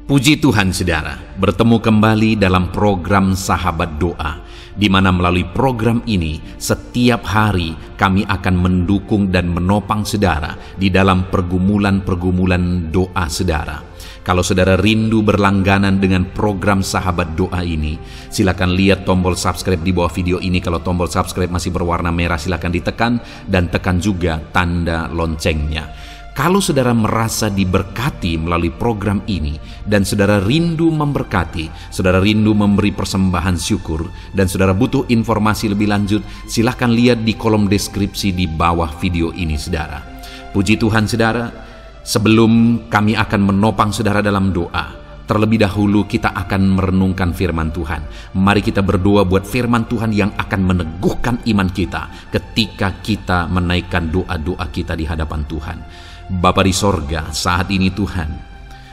Puji Tuhan saudara, bertemu kembali dalam program Sahabat Doa, di mana melalui program ini setiap hari kami akan mendukung dan menopang saudara di dalam pergumulan-pergumulan doa saudara. Kalau saudara rindu berlangganan dengan program Sahabat Doa ini, silakan lihat tombol subscribe di bawah video ini. Kalau tombol subscribe masih berwarna merah, silakan ditekan dan tekan juga tanda loncengnya. Kalau saudara merasa diberkati melalui program ini dan saudara rindu memberkati, saudara rindu memberi persembahan syukur, dan saudara butuh informasi lebih lanjut, silahkan lihat di kolom deskripsi di bawah video ini saudara. Puji Tuhan saudara, sebelum kami akan menopang saudara dalam doa, terlebih dahulu kita akan merenungkan firman Tuhan. Mari kita berdoa buat firman Tuhan yang akan meneguhkan iman kita ketika kita menaikkan doa-doa kita di hadapan Tuhan. Bapa di sorga, saat ini Tuhan,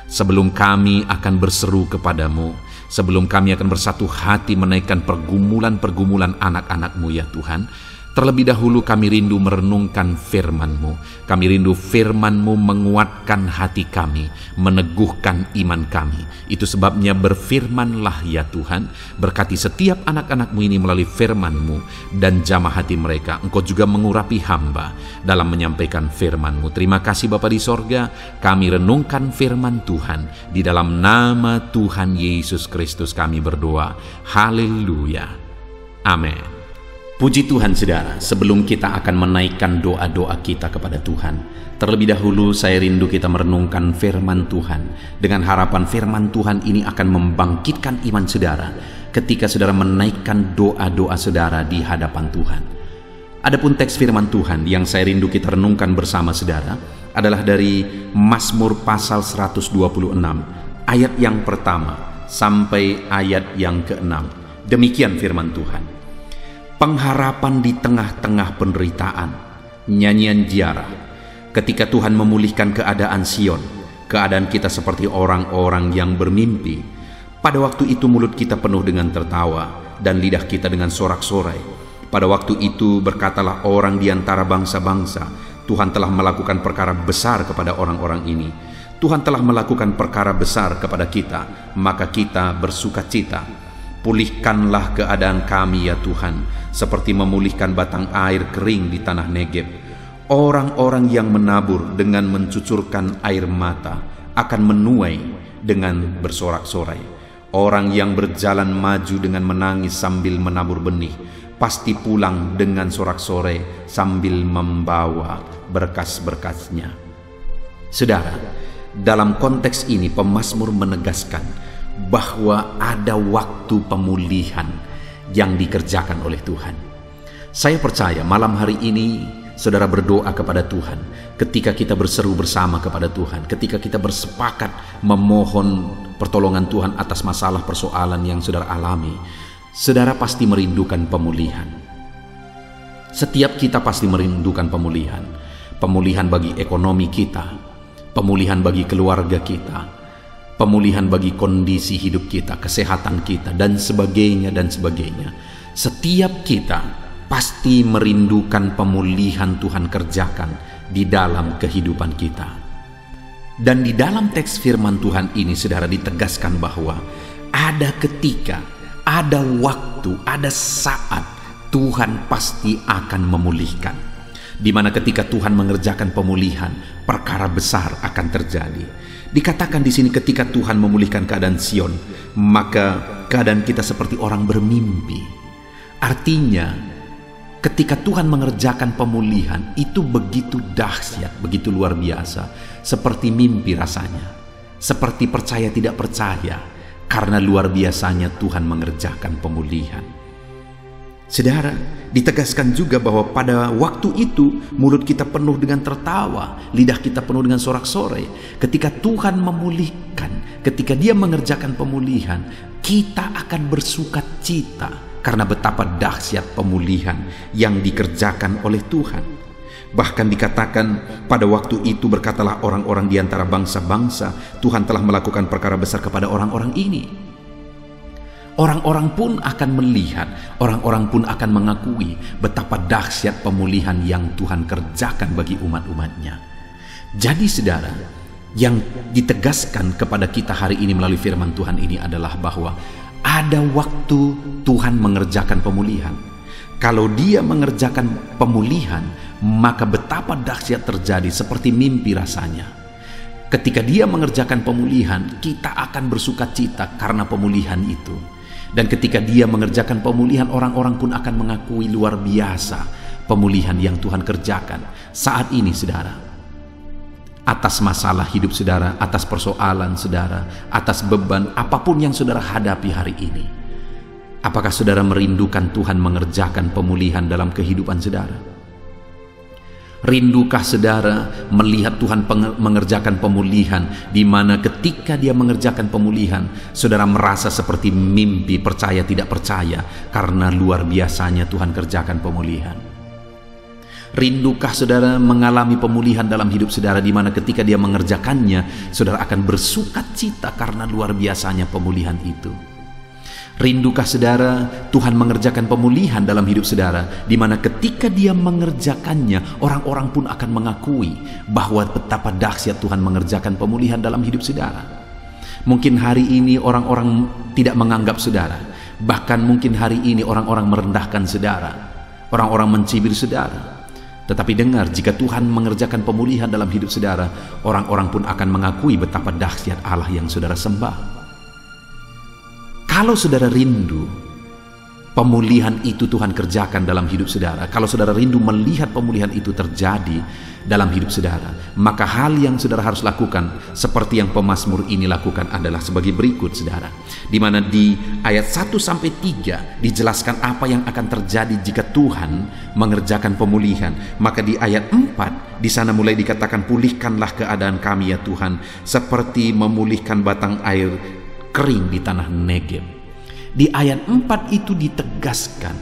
sebelum kami akan berseru kepadamu, sebelum kami akan bersatu hati menaikkan pergumulan-pergumulan anak-anak-Mu ya Tuhan, terlebih dahulu kami rindu merenungkan firman-Mu. Kami rindu firman-Mu menguatkan hati kami, meneguhkan iman kami. Itu sebabnya berfirmanlah ya Tuhan, berkati setiap anak-anak-Mu ini melalui firman-Mu dan jamah hati mereka. Engkau juga mengurapi hamba dalam menyampaikan firman-Mu. Terima kasih Bapa di sorga, kami renungkan firman Tuhan. Di dalam nama Tuhan Yesus Kristus kami berdoa. Haleluya. Amin. Puji Tuhan saudara, sebelum kita akan menaikkan doa-doa kita kepada Tuhan, terlebih dahulu saya rindu kita merenungkan firman Tuhan, dengan harapan firman Tuhan ini akan membangkitkan iman saudara ketika saudara menaikkan doa-doa saudara di hadapan Tuhan. Adapun teks firman Tuhan yang saya rindu kita renungkan bersama saudara adalah dari Mazmur pasal 126, ayat yang pertama sampai ayat yang ke-6. Demikian firman Tuhan. Pengharapan di tengah-tengah penderitaan, nyanyian ziarah. Ketika Tuhan memulihkan keadaan Sion, keadaan kita seperti orang-orang yang bermimpi. Pada waktu itu mulut kita penuh dengan tertawa dan lidah kita dengan sorak-sorai. Pada waktu itu berkatalah orang di antara bangsa-bangsa, Tuhan telah melakukan perkara besar kepada orang-orang ini. Tuhan telah melakukan perkara besar kepada kita, maka kita bersukacita. Pulihkanlah keadaan kami ya Tuhan, seperti memulihkan batang air kering di tanah Negeb. Orang-orang yang menabur dengan mencucurkan air mata akan menuai dengan bersorak-sorai. Orang yang berjalan maju dengan menangis sambil menabur benih, pasti pulang dengan sorak-sorai sambil membawa berkas-berkasnya. Saudara, dalam konteks ini pemazmur menegaskan bahwa ada waktu pemulihan yang dikerjakan oleh Tuhan. Saya percaya malam hari ini saudara berdoa kepada Tuhan, ketika kita berseru bersama kepada Tuhan, ketika kita bersepakat memohon pertolongan Tuhan atas masalah persoalan yang saudara alami, saudara pasti merindukan pemulihan. Setiap kita pasti merindukan pemulihan. Pemulihan bagi ekonomi kita, pemulihan bagi keluarga kita, pemulihan bagi kondisi hidup kita, kesehatan kita, dan sebagainya dan sebagainya. Setiap kita pasti merindukan pemulihan Tuhan kerjakan di dalam kehidupan kita. Dan di dalam teks firman Tuhan ini saudara ditegaskan bahwa ada ketika, ada waktu, ada saat Tuhan pasti akan memulihkan. Di mana ketika Tuhan mengerjakan pemulihan, perkara besar akan terjadi. Dikatakan di sini ketika Tuhan memulihkan keadaan Sion, maka keadaan kita seperti orang bermimpi. Artinya, ketika Tuhan mengerjakan pemulihan, itu begitu dahsyat, begitu luar biasa, seperti mimpi rasanya, seperti percaya tidak percaya, karena luar biasanya Tuhan mengerjakan pemulihan. Saudara, ditegaskan juga bahwa pada waktu itu mulut kita penuh dengan tertawa, lidah kita penuh dengan sorak-sorai. Ketika Tuhan memulihkan, ketika Dia mengerjakan pemulihan, kita akan bersukacita karena betapa dahsyat pemulihan yang dikerjakan oleh Tuhan. Bahkan dikatakan pada waktu itu berkatalah orang-orang di antara bangsa-bangsa, Tuhan telah melakukan perkara besar kepada orang-orang ini. Orang-orang pun akan melihat, orang-orang pun akan mengakui betapa dahsyat pemulihan yang Tuhan kerjakan bagi umat-umatnya. Jadi saudara, Yang ditegaskan kepada kita hari ini melalui firman Tuhan ini adalah bahwa ada waktu Tuhan mengerjakan pemulihan. Kalau Dia mengerjakan pemulihan, maka betapa dahsyat terjadi seperti mimpi rasanya. Ketika Dia mengerjakan pemulihan, kita akan bersuka cita karena pemulihan itu. Dan ketika Dia mengerjakan pemulihan, orang-orang pun akan mengakui luar biasa pemulihan yang Tuhan kerjakan saat ini, saudara. Atas masalah hidup saudara, atas persoalan saudara, atas beban apapun yang saudara hadapi hari ini. Apakah saudara merindukan Tuhan mengerjakan pemulihan dalam kehidupan saudara? Rindukah saudara melihat Tuhan mengerjakan pemulihan, di mana ketika Dia mengerjakan pemulihan, saudara merasa seperti mimpi, percaya tidak percaya, karena luar biasanya Tuhan kerjakan pemulihan? Rindukah saudara mengalami pemulihan dalam hidup saudara, di mana ketika Dia mengerjakannya, saudara akan bersuka cita karena luar biasanya pemulihan itu? Rindukah saudara Tuhan mengerjakan pemulihan dalam hidup saudara, di mana ketika Dia mengerjakannya, orang-orang pun akan mengakui bahwa betapa dahsyat Tuhan mengerjakan pemulihan dalam hidup saudara? Mungkin hari ini orang-orang tidak menganggap saudara, bahkan mungkin hari ini orang-orang merendahkan saudara, orang-orang mencibir saudara. Tetapi dengar, jika Tuhan mengerjakan pemulihan dalam hidup saudara, orang-orang pun akan mengakui betapa dahsyat Allah yang saudara sembah. Kalau saudara rindu pemulihan itu Tuhan kerjakan dalam hidup saudara, kalau saudara rindu melihat pemulihan itu terjadi dalam hidup saudara, maka hal yang saudara harus lakukan seperti yang pemazmur ini lakukan adalah sebagai berikut, saudara. Di mana di ayat 1-3 dijelaskan apa yang akan terjadi jika Tuhan mengerjakan pemulihan. Maka di ayat 4 di sana mulai dikatakan, pulihkanlah keadaan kami ya Tuhan, seperti memulihkan batang air kering di tanah Negeb. Di ayat 4 itu ditegaskan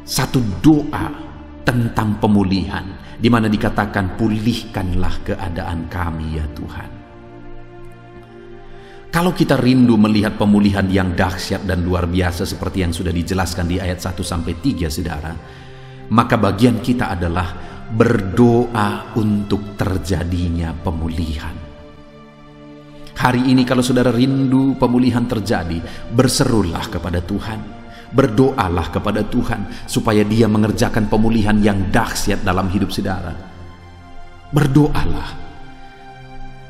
satu doa tentang pemulihan, di mana dikatakan, pulihkanlah keadaan kami ya Tuhan. Kalau kita rindu melihat pemulihan yang dahsyat dan luar biasa seperti yang sudah dijelaskan di ayat 1-3, saudara, maka bagian kita adalah berdoa untuk terjadinya pemulihan. Hari ini kalau saudara rindu pemulihan terjadi, berserulah kepada Tuhan, berdoalah kepada Tuhan supaya Dia mengerjakan pemulihan yang dahsyat dalam hidup saudara. Berdoalah.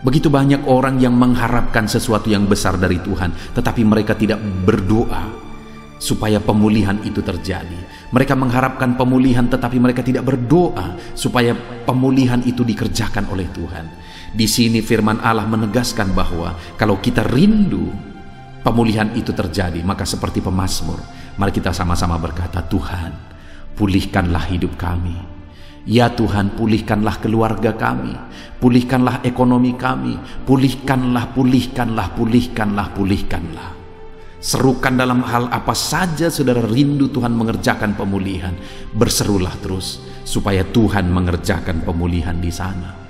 Begitu banyak orang yang mengharapkan sesuatu yang besar dari Tuhan, tetapi mereka tidak berdoa supaya pemulihan itu terjadi. Mereka mengharapkan pemulihan, tetapi mereka tidak berdoa supaya pemulihan itu dikerjakan oleh Tuhan. Di sini firman Allah menegaskan bahwa kalau kita rindu pemulihan itu terjadi, maka seperti pemazmur, mari kita sama-sama berkata, Tuhan, pulihkanlah hidup kami. Ya Tuhan, pulihkanlah keluarga kami, pulihkanlah ekonomi kami, pulihkanlah, pulihkanlah, pulihkanlah, pulihkanlah. Serukan dalam hal apa saja saudara rindu Tuhan mengerjakan pemulihan, berserulah terus supaya Tuhan mengerjakan pemulihan di sana.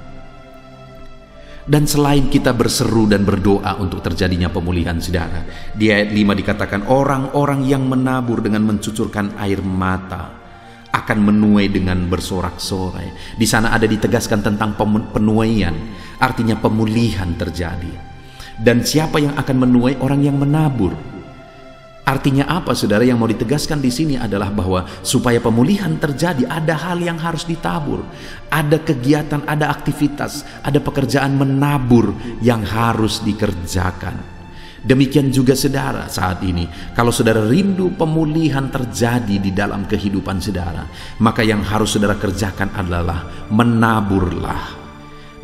Dan selain kita berseru dan berdoa untuk terjadinya pemulihan, saudara, di ayat 5 dikatakan, orang-orang yang menabur dengan mencucurkan air mata akan menuai dengan bersorak-sorai. Di sana ada ditegaskan tentang penuaian, artinya pemulihan terjadi. Dan siapa yang akan menuai? Orang yang menabur. Artinya apa, saudara? Yang mau ditegaskan di sini adalah bahwa supaya pemulihan terjadi, ada hal yang harus ditabur, ada kegiatan, ada aktivitas, ada pekerjaan menabur yang harus dikerjakan. Demikian juga saudara saat ini, kalau saudara rindu pemulihan terjadi di dalam kehidupan saudara, maka yang harus saudara kerjakan adalah menaburlah.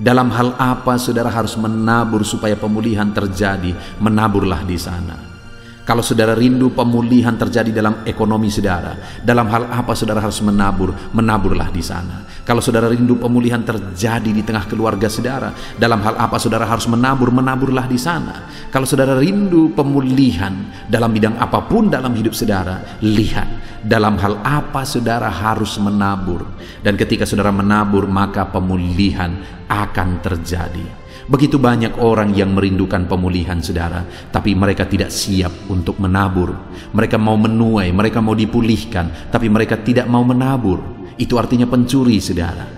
Dalam hal apa saudara harus menabur supaya pemulihan terjadi? Menaburlah di sana. Kalau saudara rindu pemulihan terjadi dalam ekonomi saudara, dalam hal apa saudara harus menabur? Menaburlah di sana. Kalau saudara rindu pemulihan terjadi di tengah keluarga saudara, dalam hal apa saudara harus menabur? Menaburlah di sana. Kalau saudara rindu pemulihan dalam bidang apapun dalam hidup saudara, lihat dalam hal apa saudara harus menabur. Dan ketika saudara menabur, maka pemulihan akan terjadi. Begitu banyak orang yang merindukan pemulihan saudara, tapi mereka tidak siap untuk menabur. Mereka mau menuai, mereka mau dipulihkan, tapi mereka tidak mau menabur. Itu artinya pencuri, saudara.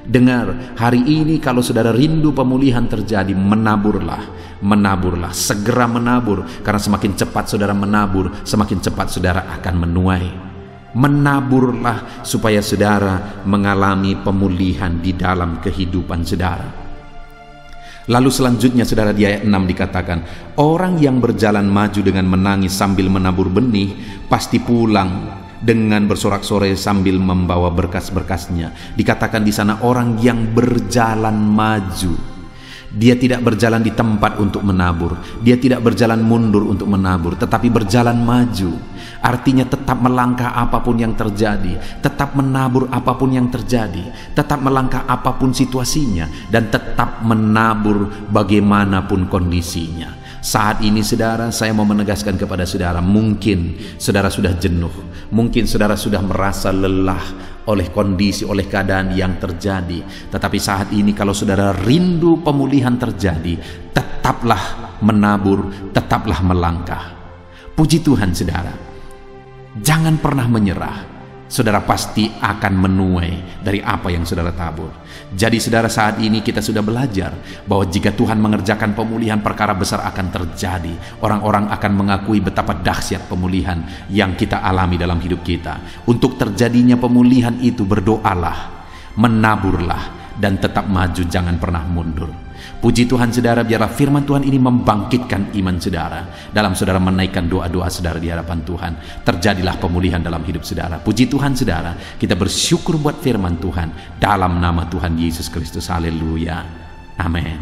Dengar, hari ini kalau saudara rindu pemulihan terjadi, menaburlah, segera menabur. Karena semakin cepat saudara menabur, semakin cepat saudara akan menuai. Menaburlah supaya saudara mengalami pemulihan di dalam kehidupan saudara. Lalu selanjutnya saudara di ayat 6 dikatakan, orang yang berjalan maju dengan menangis sambil menabur benih, pasti pulang dengan bersorak-sorai sambil membawa berkas-berkasnya. Dikatakan di sana orang yang berjalan maju. Dia tidak berjalan di tempat untuk menabur, dia tidak berjalan mundur untuk menabur, tetapi berjalan maju. Artinya tetap melangkah apapun yang terjadi, tetap menabur apapun yang terjadi, tetap melangkah apapun situasinya, dan tetap menabur bagaimanapun kondisinya. Saat ini saudara, saya mau menegaskan kepada saudara, mungkin saudara sudah jenuh, mungkin saudara sudah merasa lelah oleh kondisi, oleh keadaan yang terjadi. Tetapi saat ini kalau saudara rindu pemulihan terjadi, tetaplah menabur, tetaplah melangkah. Puji Tuhan saudara, jangan pernah menyerah. Saudara pasti akan menuai dari apa yang saudara tabur. Jadi saudara, saat ini kita sudah belajar bahwa jika Tuhan mengerjakan pemulihan, perkara besar akan terjadi. Orang-orang akan mengakui betapa dahsyat pemulihan yang kita alami dalam hidup kita. Untuk terjadinya pemulihan itu, berdoalah, menaburlah, dan tetap maju, jangan pernah mundur. Puji Tuhan saudara, biarlah firman Tuhan ini membangkitkan iman saudara. Dalam saudara menaikkan doa-doa saudara di hadapan Tuhan, terjadilah pemulihan dalam hidup saudara. Puji Tuhan saudara, kita bersyukur buat firman Tuhan dalam nama Tuhan Yesus Kristus. Haleluya, amin.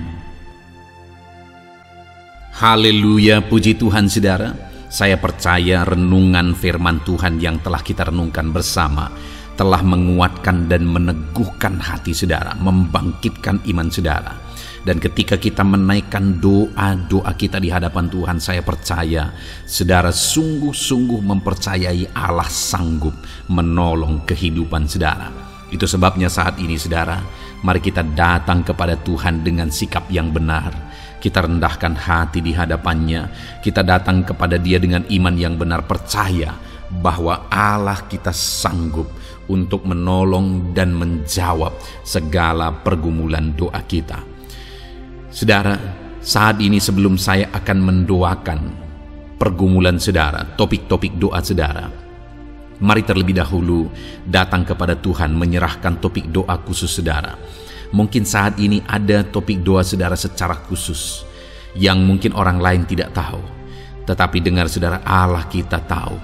Haleluya, puji Tuhan saudara. Saya percaya renungan firman Tuhan yang telah kita renungkan bersama telah menguatkan dan meneguhkan hati saudara, membangkitkan iman saudara. Dan ketika kita menaikkan doa-doa kita di hadapan Tuhan, saya percaya saudara sungguh-sungguh mempercayai Allah sanggup menolong kehidupan saudara. Itu sebabnya saat ini saudara, mari kita datang kepada Tuhan dengan sikap yang benar. Kita rendahkan hati di hadapannya. Kita datang kepada Dia dengan iman yang benar, percaya bahwa Allah kita sanggup untuk menolong dan menjawab segala pergumulan doa kita. Saudara, saat ini sebelum saya akan mendoakan pergumulan saudara, topik-topik doa saudara, mari terlebih dahulu datang kepada Tuhan menyerahkan topik doa khusus saudara. Mungkin saat ini ada topik doa saudara secara khusus yang mungkin orang lain tidak tahu. Tetapi dengar saudara, Allah kita tahu.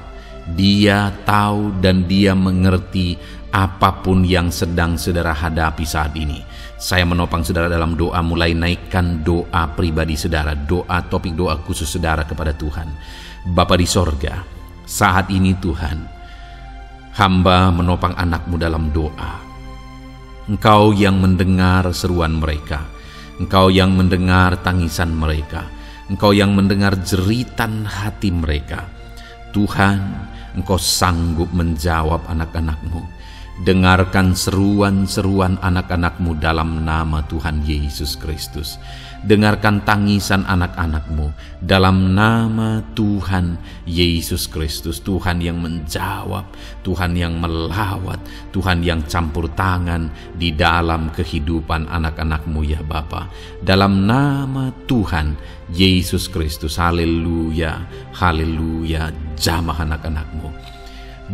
Dia tahu dan Dia mengerti apapun yang sedang saudara hadapi saat ini. Saya menopang saudara dalam doa, mulai naikkan doa pribadi saudara, doa topik doa khusus saudara kepada Tuhan. Bapa di sorga, saat ini Tuhan, hamba menopang anak-Mu dalam doa. Engkau yang mendengar seruan mereka, Engkau yang mendengar tangisan mereka, Engkau yang mendengar jeritan hati mereka. Tuhan, Engkau sanggup menjawab anak-anak-Mu. Dengarkan seruan-seruan anak-anak-Mu dalam nama Tuhan Yesus Kristus. Dengarkan tangisan anak-anak-Mu dalam nama Tuhan Yesus Kristus. Tuhan yang menjawab, Tuhan yang melawat, Tuhan yang campur tangan di dalam kehidupan anak-anak-Mu ya Bapa. Dalam nama Tuhan Yesus Kristus. Haleluya, haleluya, jamah anak-anak-Mu.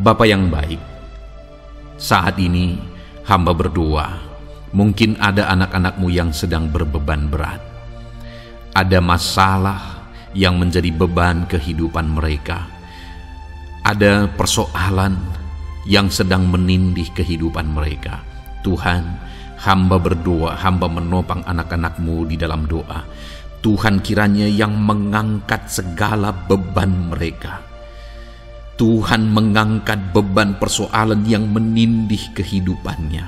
Bapa yang baik, saat ini hamba berdoa, mungkin ada anak-anak-Mu yang sedang berbeban berat. Ada masalah yang menjadi beban kehidupan mereka. Ada persoalan yang sedang menindih kehidupan mereka. Tuhan, hamba berdoa, hamba menopang anak-anak-Mu di dalam doa. Tuhan kiranya yang mengangkat segala beban mereka. Tuhan mengangkat beban persoalan yang menindih kehidupannya.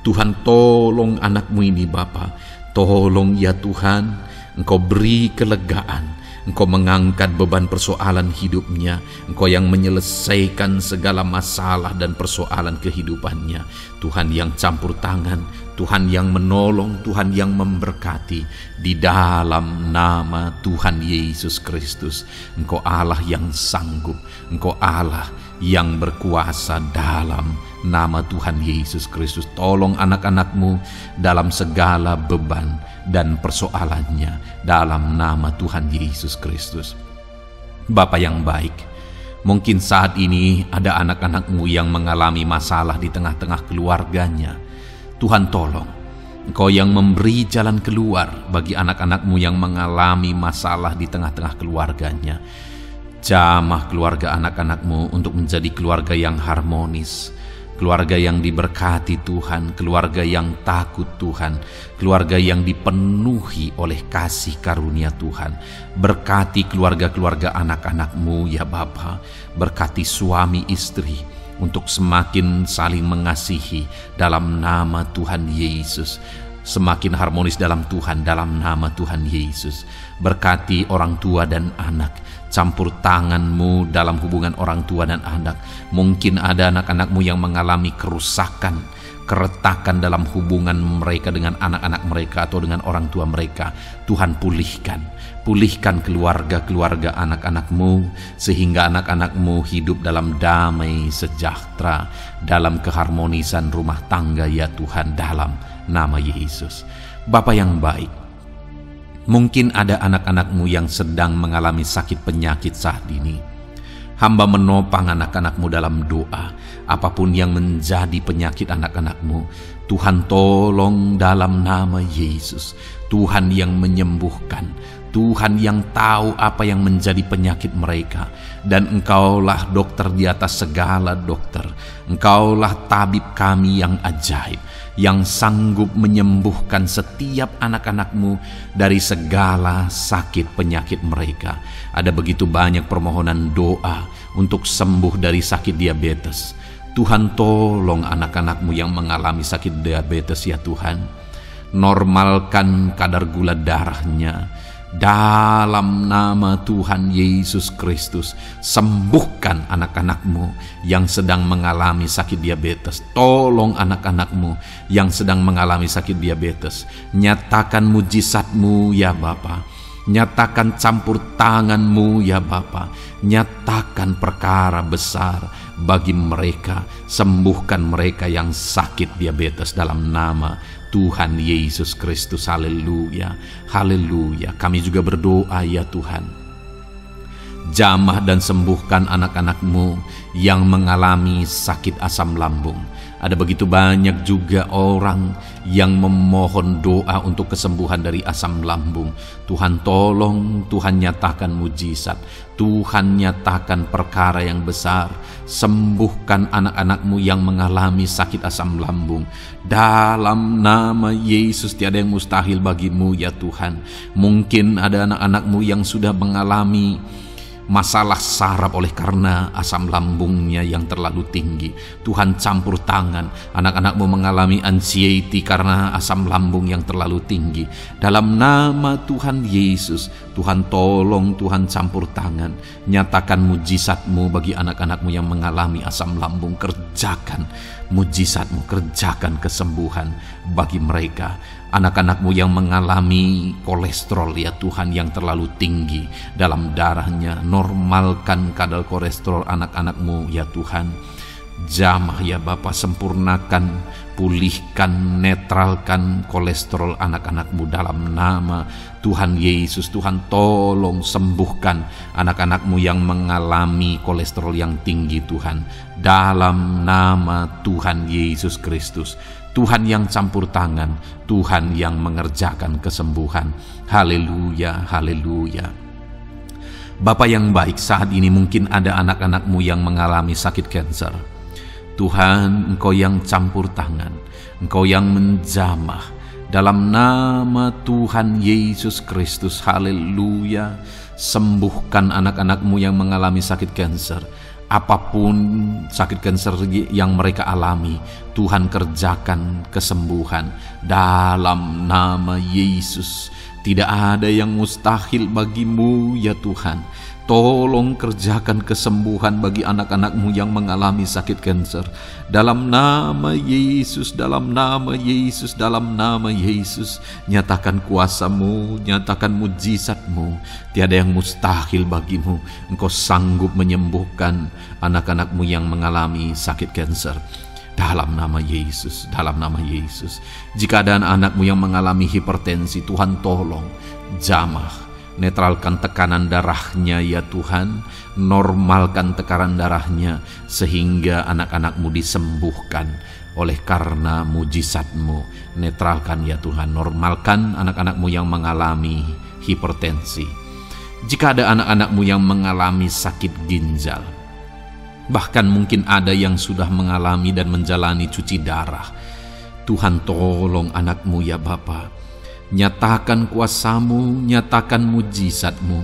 Tuhan, tolong anak-Mu ini Bapa. Tolong ya Tuhan, Engkau beri kelegaan, Engkau mengangkat beban persoalan hidupnya. Engkau yang menyelesaikan segala masalah dan persoalan kehidupannya. Tuhan yang campur tangan, Tuhan yang menolong, Tuhan yang memberkati. Di dalam nama Tuhan Yesus Kristus, Engkau Allah yang sanggup, Engkau Allah yang berkuasa. Dalam nama Tuhan Yesus Kristus, tolong anak-anak-Mu dalam segala beban dan persoalannya, dalam nama Tuhan Yesus Kristus. Bapa yang baik, mungkin saat ini ada anak-anak-Mu yang mengalami masalah di tengah-tengah keluarganya. Tuhan tolong, Engkau yang memberi jalan keluar bagi anak-anak-Mu yang mengalami masalah di tengah-tengah keluarganya. Jamah keluarga anak-anak-Mu untuk menjadi keluarga yang harmonis, keluarga yang diberkati Tuhan, keluarga yang takut Tuhan, keluarga yang dipenuhi oleh kasih karunia Tuhan. Berkati keluarga-keluarga anak-anak-Mu ya Bapa, berkati suami istri untuk semakin saling mengasihi dalam nama Tuhan Yesus, semakin harmonis dalam Tuhan dalam nama Tuhan Yesus. Berkati orang tua dan anak, campur tangan-Mu dalam hubungan orang tua dan anak. Mungkin ada anak-anak-Mu yang mengalami kerusakan, keretakan dalam hubungan mereka dengan anak-anak mereka atau dengan orang tua mereka. Tuhan pulihkan keluarga-keluarga anak-anak-Mu, sehingga anak-anak-Mu hidup dalam damai sejahtera, dalam keharmonisan rumah tangga ya Tuhan, dalam nama Yesus. Bapa yang baik, mungkin ada anak-anak-Mu yang sedang mengalami sakit penyakit saat ini. Hamba menopang anak-anak-Mu dalam doa. Apapun yang menjadi penyakit anak-anak-Mu, Tuhan tolong dalam nama Yesus. Tuhan yang menyembuhkan, Tuhan yang tahu apa yang menjadi penyakit mereka. Dan Engkaulah dokter di atas segala dokter. Engkaulah tabib kami yang ajaib, yang sanggup menyembuhkan setiap anak-anak-Mu dari segala sakit penyakit mereka. Ada begitu banyak permohonan doa untuk sembuh dari sakit diabetes. Tuhan tolong anak-anak-Mu yang mengalami sakit diabetes ya Tuhan. Normalkan kadar gula darahnya. Dalam nama Tuhan Yesus Kristus, sembuhkan anak-anak-Mu yang sedang mengalami sakit diabetes. Tolong anak-anak-Mu yang sedang mengalami sakit diabetes. Nyatakan mujizat-Mu ya Bapa. Nyatakan campur tangan-Mu ya Bapa. Nyatakan perkara besar bagi mereka. Sembuhkan mereka yang sakit diabetes dalam nama Tuhan Yesus Kristus. Haleluya, haleluya. Kami juga berdoa ya Tuhan, jamah dan sembuhkan anak-anak-Mu yang mengalami sakit asam lambung. Ada begitu banyak juga orang yang memohon doa untuk kesembuhan dari asam lambung. Tuhan tolong, Tuhan nyatakan mujizat, Tuhan nyatakan perkara yang besar. Sembuhkan anak-anak-Mu yang mengalami sakit asam lambung. Dalam nama Yesus, tiada yang mustahil bagi-Mu ya Tuhan. Mungkin ada anak-anak-Mu yang sudah mengalami masalah saraf oleh karena asam lambungnya yang terlalu tinggi. Tuhan campur tangan. Anak-anak-Mu mengalami anxiety karena asam lambung yang terlalu tinggi. Dalam nama Tuhan Yesus, Tuhan tolong, Tuhan campur tangan. Nyatakan mujizat-Mu bagi anak-anak-Mu yang mengalami asam lambung. Kerjakan mujizat-Mu, kerjakan kesembuhan bagi mereka. Anak-anak-Mu yang mengalami kolesterol ya Tuhan yang terlalu tinggi dalam darahnya, normalkan kadar kolesterol anak-anak-Mu ya Tuhan. Jamah ya Bapa, sempurnakan, pulihkan, netralkan kolesterol anak-anak-Mu dalam nama Tuhan Yesus. Tuhan tolong sembuhkan anak-anak-Mu yang mengalami kolesterol yang tinggi Tuhan, dalam nama Tuhan Yesus Kristus. Tuhan yang campur tangan, Tuhan yang mengerjakan kesembuhan. Haleluya, haleluya. Bapa yang baik, saat ini mungkin ada anak-anak-Mu yang mengalami sakit kanker. Tuhan, Engkau yang campur tangan, Engkau yang menjamah. Dalam nama Tuhan Yesus Kristus, haleluya. Sembuhkan anak-anak-Mu yang mengalami sakit kanker. Apapun sakit kanker yang mereka alami, Tuhan kerjakan kesembuhan dalam nama Yesus. Tidak ada yang mustahil bagimu ya Tuhan. Tolong kerjakan kesembuhan bagi anak-anak-Mu yang mengalami sakit kanker. Dalam nama Yesus, dalam nama Yesus, dalam nama Yesus. Nyatakan kuasa-Mu, nyatakan mujizat-Mu. Tiada yang mustahil bagimu. Engkau sanggup menyembuhkan anak-anak-Mu yang mengalami sakit kanker. Dalam nama Yesus, dalam nama Yesus. Jika ada anak-anak-Mu yang mengalami hipertensi, Tuhan tolong jamah. Netralkan tekanan darahnya ya Tuhan, normalkan tekanan darahnya sehingga anak-anak-Mu disembuhkan oleh karena mujizat-Mu. Netralkan ya Tuhan, normalkan anak-anak-Mu yang mengalami hipertensi. Jika ada anak-anak-Mu yang mengalami sakit ginjal, bahkan mungkin ada yang sudah mengalami dan menjalani cuci darah, Tuhan tolong anak-Mu ya Bapa. Nyatakan kuasa-Mu, nyatakan mujizat-Mu.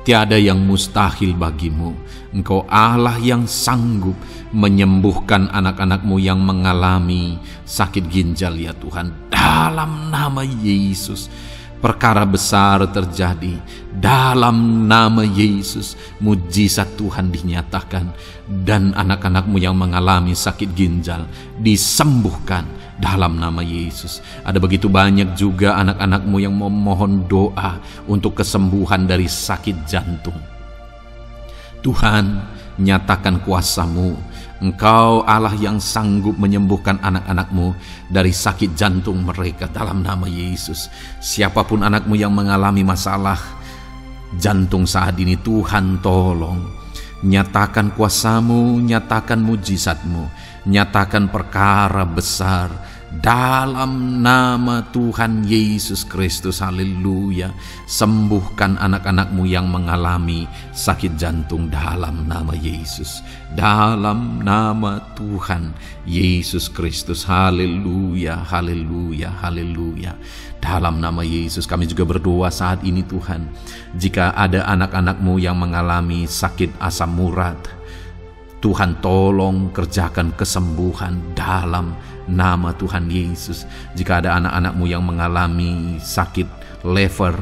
Tiada yang mustahil bagimu. Engkau Allah yang sanggup menyembuhkan anak-anak-Mu yang mengalami sakit ginjal ya Tuhan. Dalam nama Yesus, perkara besar terjadi. Dalam nama Yesus, mujizat Tuhan dinyatakan. Dan anak-anak-Mu yang mengalami sakit ginjal disembuhkan dalam nama Yesus. Ada begitu banyak juga anak-anak-Mu yang memohon doa untuk kesembuhan dari sakit jantung. Tuhan, nyatakan kuasa-Mu. Engkau Allah yang sanggup menyembuhkan anak-anak-Mu dari sakit jantung mereka dalam nama Yesus. Siapapun anak-Mu yang mengalami masalah jantung saat ini, Tuhan tolong. Nyatakan kuasa-Mu, nyatakan mujizat-Mu, nyatakan perkara besar dalam nama Tuhan Yesus Kristus. Haleluya. Sembuhkan anak-anak-Mu yang mengalami sakit jantung dalam nama Yesus, dalam nama Tuhan Yesus Kristus. Haleluya, haleluya, haleluya. Dalam nama Yesus kami juga berdoa saat ini Tuhan. Jika ada anak-anak-Mu yang mengalami sakit asam urat, Tuhan tolong kerjakan kesembuhan dalam nama Tuhan Yesus. Jika ada anak-anak-Mu yang mengalami sakit liver,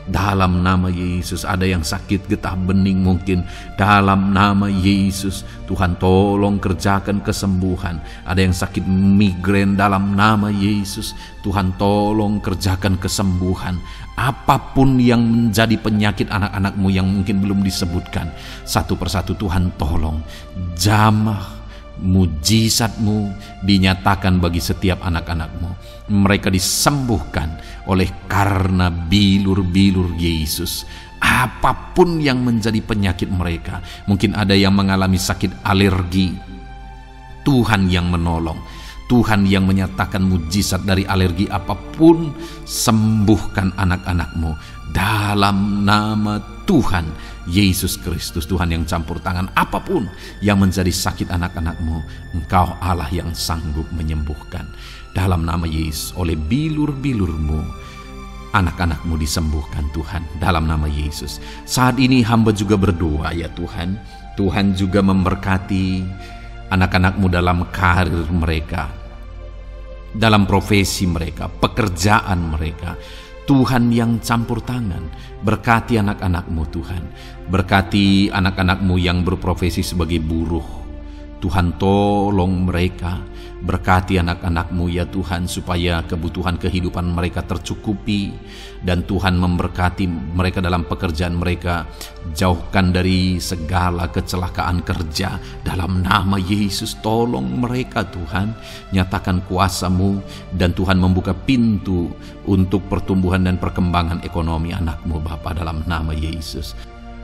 dalam nama Yesus. Ada yang sakit getah bening mungkin, dalam nama Yesus Tuhan tolong kerjakan kesembuhan. Ada yang sakit migrain, dalam nama Yesus Tuhan tolong kerjakan kesembuhan. Apapun yang menjadi penyakit anak-anak-Mu yang mungkin belum disebutkan, satu persatu Tuhan tolong jamah mujizat-Mu dinyatakan bagi setiap anak-anak-Mu. Mereka disembuhkan oleh karena bilur-bilur Yesus. Apapun yang menjadi penyakit mereka, mungkin ada yang mengalami sakit alergi, Tuhan yang menolong, Tuhan yang menyatakan mujizat dari alergi apapun. Sembuhkan anak-anak-Mu dalam nama Tuhan Yesus Kristus. Tuhan yang campur tangan apapun yang menjadi sakit anak-anak-Mu, Engkau Allah yang sanggup menyembuhkan. Dalam nama Yesus, oleh bilur-bilur-Mu anak-anak-Mu disembuhkan Tuhan, dalam nama Yesus. Saat ini hamba juga berdoa ya Tuhan, Tuhan juga memberkati anak-anak-Mu dalam karir mereka, dalam profesi mereka, pekerjaan mereka. Tuhan yang campur tangan, berkati anak-anak-Mu Tuhan. Berkati anak-anak-Mu yang berprofesi sebagai buruh, Tuhan tolong mereka. Berkati anak-anak-Mu ya Tuhan, supaya kebutuhan kehidupan mereka tercukupi. Dan Tuhan memberkati mereka dalam pekerjaan mereka. Jauhkan dari segala kecelakaan kerja dalam nama Yesus. Tolong mereka Tuhan, nyatakan kuasa-Mu. Dan Tuhan membuka pintu untuk pertumbuhan dan perkembangan ekonomi anak-Mu Bapa, dalam nama Yesus.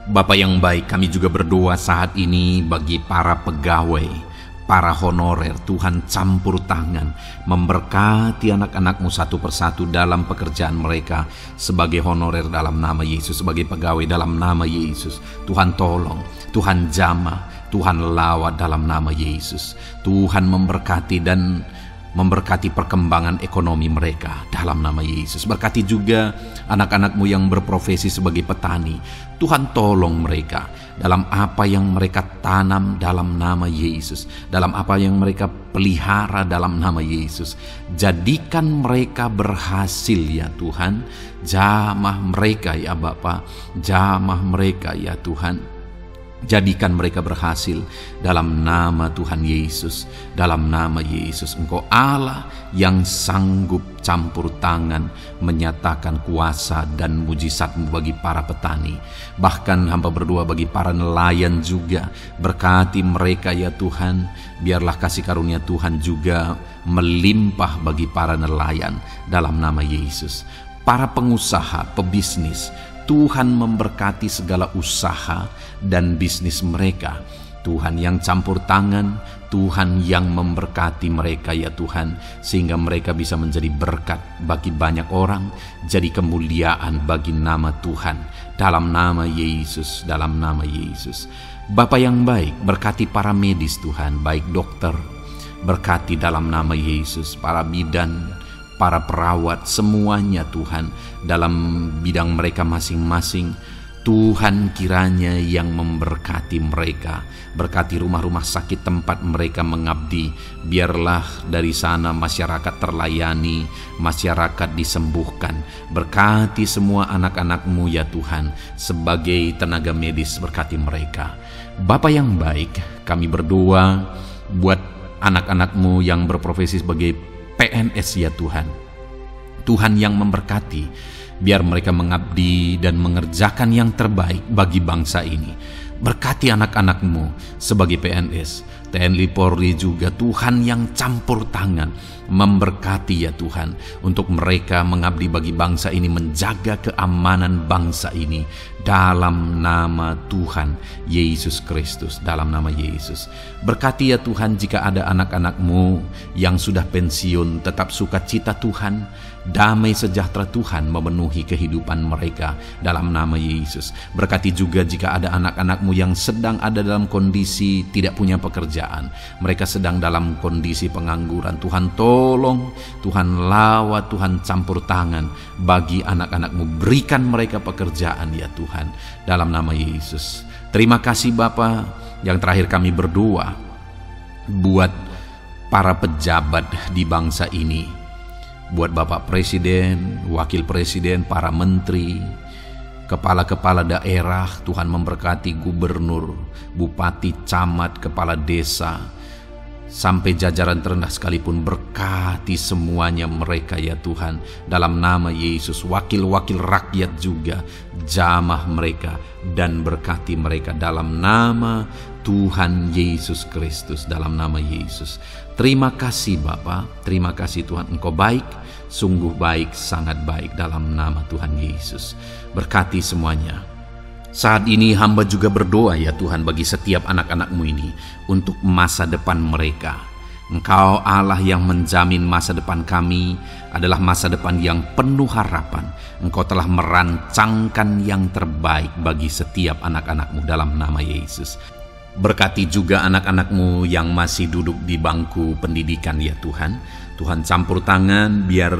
Bapa yang baik, kami juga berdoa saat ini bagi para pegawai, para honorer. Tuhan campur tangan, memberkati anak-anak-Mu satu persatu dalam pekerjaan mereka sebagai honorer dalam nama Yesus, sebagai pegawai dalam nama Yesus. Tuhan tolong, Tuhan jamah, Tuhan lawat dalam nama Yesus. Tuhan memberkati dan memberkati perkembangan ekonomi mereka dalam nama Yesus. Berkati juga anak-anak-Mu yang berprofesi sebagai petani. Tuhan, tolong mereka dalam apa yang mereka tanam dalam nama Yesus, dalam apa yang mereka pelihara dalam nama Yesus. Jadikan mereka berhasil ya Tuhan. Jamah mereka ya Bapa, jamah mereka ya Tuhan. Jadikan mereka berhasil dalam nama Tuhan Yesus. Dalam nama Yesus, Engkau Allah yang sanggup campur tangan menyatakan kuasa dan mujizat-Mu bagi para petani. Bahkan hamba berdoa bagi para nelayan juga. Berkati mereka ya Tuhan. Biarlah kasih karunia Tuhan juga melimpah bagi para nelayan dalam nama Yesus. Para pengusaha, pebisnis, Tuhan memberkati segala usaha dan bisnis mereka. Tuhan yang campur tangan, Tuhan yang memberkati mereka ya Tuhan, sehingga mereka bisa menjadi berkat bagi banyak orang, jadi kemuliaan bagi nama Tuhan. Dalam nama Yesus, dalam nama Yesus. Bapa yang baik, berkati para medis Tuhan, baik dokter, berkati dalam nama Yesus, para bidan, para perawat, semuanya Tuhan, dalam bidang mereka masing-masing. Tuhan kiranya yang memberkati mereka. Berkati rumah-rumah sakit tempat mereka mengabdi. Biarlah dari sana masyarakat terlayani, masyarakat disembuhkan. Berkati semua anak-anak-Mu ya Tuhan, sebagai tenaga medis, berkati mereka. Bapa yang baik, kami berdoa buat anak-anak-Mu yang berprofesi sebagai PNS ya Tuhan. Tuhan yang memberkati, biar mereka mengabdi dan mengerjakan yang terbaik bagi bangsa ini. Berkati anak-anak-Mu sebagai PNS, TNI Polri juga, Tuhan yang campur tangan memberkati ya Tuhan, untuk mereka mengabdi bagi bangsa ini, menjaga keamanan bangsa ini dalam nama Tuhan Yesus Kristus, dalam nama Yesus. Berkati ya Tuhan, jika ada anak-anak-Mu yang sudah pensiun, tetap sukacita Tuhan, damai sejahtera Tuhan memenuhi kehidupan mereka dalam nama Yesus. Berkati juga jika ada anak-anak-Mu yang sedang ada dalam kondisi tidak punya pekerjaan, mereka sedang dalam kondisi pengangguran. Tuhan tolong, Tuhan lawat, Tuhan campur tangan bagi anak-anak-Mu, berikan mereka pekerjaan ya Tuhan, dalam nama Yesus. Terima kasih Bapa. Yang terakhir kami berdoa buat para pejabat di bangsa ini, buat Bapak Presiden, Wakil Presiden, para menteri, kepala-kepala daerah. Tuhan memberkati gubernur, bupati, camat, kepala desa, sampai jajaran terendah sekalipun. Berkati semuanya mereka ya Tuhan, dalam nama Yesus. Wakil-wakil rakyat juga, jamah mereka dan berkati mereka dalam nama Tuhan Yesus Kristus, dalam nama Yesus. Terima kasih Bapa, terima kasih Tuhan, Engkau baik, sungguh baik, sangat baik, dalam nama Tuhan Yesus. Berkati semuanya. Saat ini hamba juga berdoa ya Tuhan bagi setiap anak-anak-Mu ini, untuk masa depan mereka. Engkau Allah yang menjamin masa depan kami adalah masa depan yang penuh harapan. Engkau telah merancangkan yang terbaik bagi setiap anak-anak-Mu dalam nama Yesus. Berkati juga anak-anak-Mu yang masih duduk di bangku pendidikan ya Tuhan. Tuhan campur tangan, biar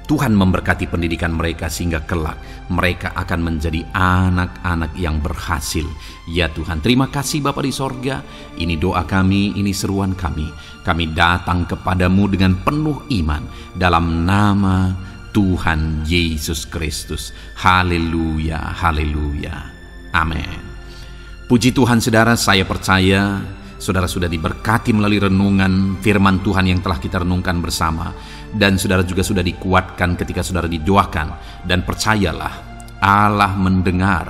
Tuhan memberkati pendidikan mereka, sehingga kelak mereka akan menjadi anak-anak yang berhasil ya Tuhan. Terima kasih Bapa di sorga. Ini doa kami, ini seruan kami. Kami datang kepadamu dengan penuh iman dalam nama Tuhan Yesus Kristus. Haleluya, haleluya, amin. Puji Tuhan saudara, saya percaya saudara sudah diberkati melalui renungan firman Tuhan yang telah kita renungkan bersama. Dan saudara juga sudah dikuatkan ketika saudara didoakan. Dan percayalah, Allah mendengar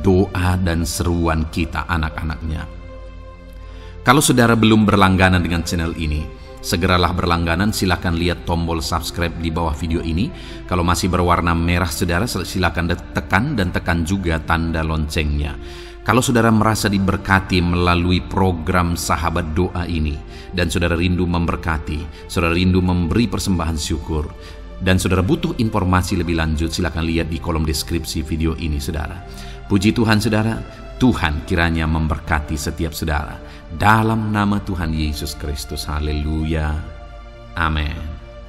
doa dan seruan kita, anak-anaknya. Kalau saudara belum berlangganan dengan channel ini, segeralah berlangganan. Silakan lihat tombol subscribe di bawah video ini. Kalau masih berwarna merah saudara, silakan tekan juga tanda loncengnya. Kalau saudara merasa diberkati melalui program Sahabat Doa ini, dan saudara rindu memberkati, saudara rindu memberi persembahan syukur, dan saudara butuh informasi lebih lanjut, silakan lihat di kolom deskripsi video ini saudara. Puji Tuhan saudara, Tuhan kiranya memberkati setiap saudara dalam nama Tuhan Yesus Kristus. Haleluya, Amin.